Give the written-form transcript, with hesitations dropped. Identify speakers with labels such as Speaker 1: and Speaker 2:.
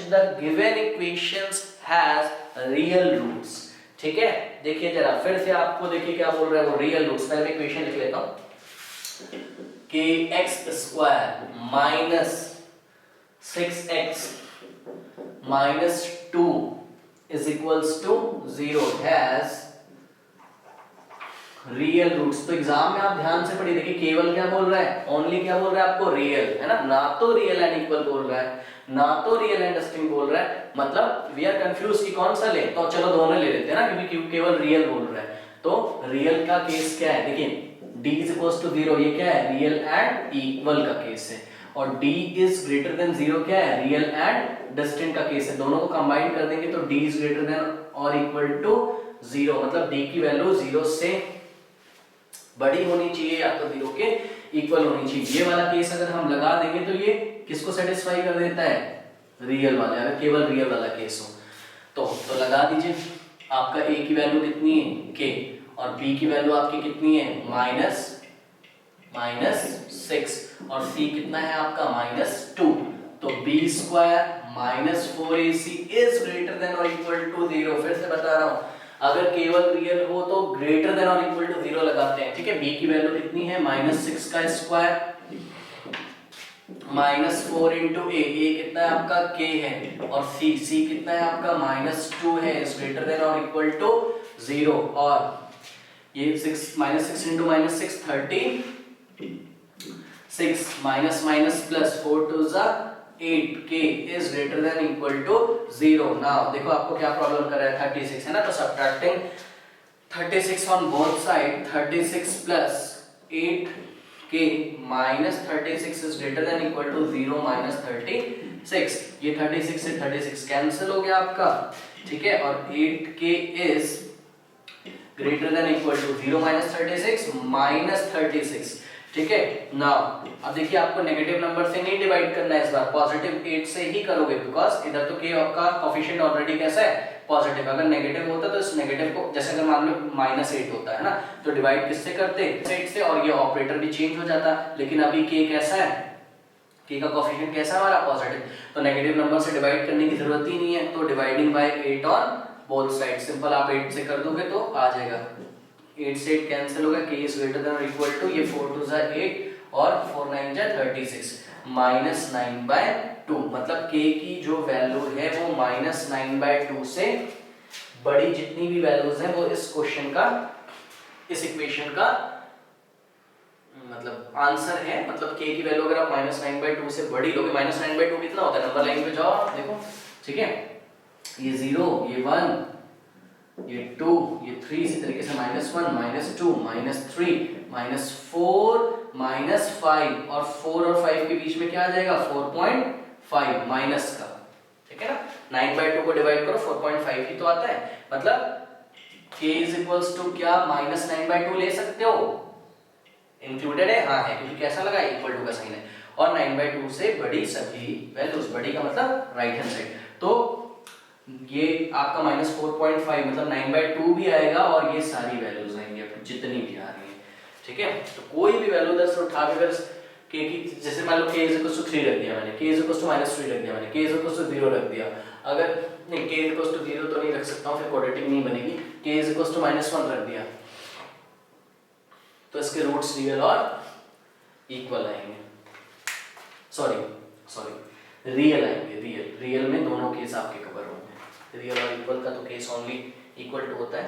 Speaker 1: The given equations has real roots. ठीक है, देखिए जरा फिर से आपको देखिए क्या बोल रहा है वो, रियल रूट्स। पहले इक्वेशन लिख लेता हूं कि x square minus 6x minus 2 is equals to 0 has real roots. तो एग्जाम में आप ध्यान से पढ़िए, देखिए केवल क्या बोल रहा है, ओनली क्या बोल रहा है आपको, रियल, है ना तो रियल एंड इक्वल बोल रहा है, ना तो रियल एंड डिस्टिंक्ट बोल रहा है। मतलब वी आर कंफ्यूज कि कौन सा ले, तो चलो दोनों ले लेते हैं ना, क्योंकि केवल रियल बोल रहा है। तो रियल का केस क्या है, देखिए d इज इक्वल्स टू 0, ये क्या है, रियल एंड इक्वल का केस है, और d इज ग्रेटर देन 0 क्या है, रियल एंड डिस्टिंक्ट का केस है। दोनों को कंबाइन कर देंगे तो d इज ग्रेटर देन और इक्वल टू 0, मतलब d की वैल्यू 0 से बड़ी होनी चाहिए या तो 0 के इक्वल होनी चाहिए। ये वाला केस अगर हम लगा देंगे तो ये किसको सेटिस्फाई कर देता है, रियल वाले, अगर केवल रियल वाला केस हो तो लगा दीजिए। आपका a की वैल्यू कितनी है, k, और b की वैल्यू आपकी कितनी है, -6, और c कितना है आपका -2। तो b square minus 4ac is greater than और इक्वल टू 0। फिर से बता रहा हूं, अगर केवल रियल हो तो ग्रेटर देन और इक्वल टू 0 लगाते हैं। ठीक है, b की वैल्यू कितनी है, -6 का स्क्वायर -4 इंटू a कितना है आपका, k है, और c कितना है आपका -2 है, इज ग्रेटर देन और इक्वल टू 0। और ये 6 -6 into -6 30, 6 minus minus plus 4 two ज़ा 8, k is greater than equal to 0। Now देखो आपको क्या प्रॉब्लम कर रहा है, 36 है ना, तो subtracting 36 on both side, 36 plus 8k minus 36 is greater than equal to 0 minus 36। ये 36 से 36 कैंसिल हो गया आपका, ठीक है, और 8k is greater than equal to 0 minus 36 minus 36। ठीक है, नाउ अब देखिए आपको नेगेटिव नंबर से नहीं डिवाइड करना है इस बार, पॉजिटिव 8 से ही करोगे, बिकॉज इधर तो k का कोएफिशिएंट ऑलरेडी कैसा है, पॉजिटिव। अगर नेगेटिव होता तो इस नेगेटिव को, जैसे अगर मान लो -8 होता है ना, तो डिवाइड किससे करते, 8 से, और ये ऑपरेटर भी चेंज हो जाता। लेकिन अभी k कैसा है, k का कोएफिशिएंट कैसा है हमारा, पॉजिटिव, तो नेगेटिव नंबर से डिवाइड करने की जरूरत ही नहीं है। तो dividing by 8 on both side, simple आप 8 से कर दोगे तो आ जाएगा, 8 से 8 कैंसिल होगा, k इज ग्रेटर देन और इक्वल टू, ये 4 टू ज़ा 8 और 4 9 ज़ा 36 -9/2। मतलब k की जो वैल्यू है वो -9/2 से बड़ी जितनी भी वैल्यूज हैं वो इस क्वेश्चन का, इस इक्वेशन का मतलब आंसर है। मतलब k की वैल्यू अगर आप -9/2 से बड़ी लोगे, -9/2 कितना होता है, नंबर लाइन पे जाओ आप देखो, ठीक है, ये 0, ये 1, ये 2, ये 3, इसी तरीके से -1, -2, -3, -4, -5, और 4 और 5 के बीच में क्या आ जाएगा, 4.5 माइनस का, ठीक है ना, 9/2 को डिवाइड करो 4.5 ही तो आता है। मतलब k इज इक्वल्स टू क्या, -9/2 ले सकते हो, इंक्लूडेड है, हाँ है, क्योंकि कैसा लगा, इक्वल टू का साइन है, और 9/2 से बड़ी सभी वैल्यूज, बड़ी का मतलब राइट हैंड साइड। तो ये आपका -4.5 मतलब 9/2 भी आएगा, और ये सारी वैल्यूज आएंगी आपकी जितनी भी आ रही है, ठीक है। तो कोई भी वैल्यू इधर से उठा के, अगर k की, जैसे मान लो k इज इक्वल टू 3 रख दिया मैंने, k इज इक्वल टू -3 रख दिया मैंने, k इज इक्वल टू 0 रख दिया, अगर नहीं k इज इक्वल टू 0 तो नहीं रख सकता हूँ, फिर क्वाड्रेटिक नहीं बनेगी, k इज इक्वल टू -1 रख दिया, तो इसके रूट्स रियल और इक्वल आएंगे, सॉरी रियल आएंगे, रियल में दोनों केस आपके कवर होंगे, रियल और इक्वल का तो केस ओनली इक्वल टू होता है।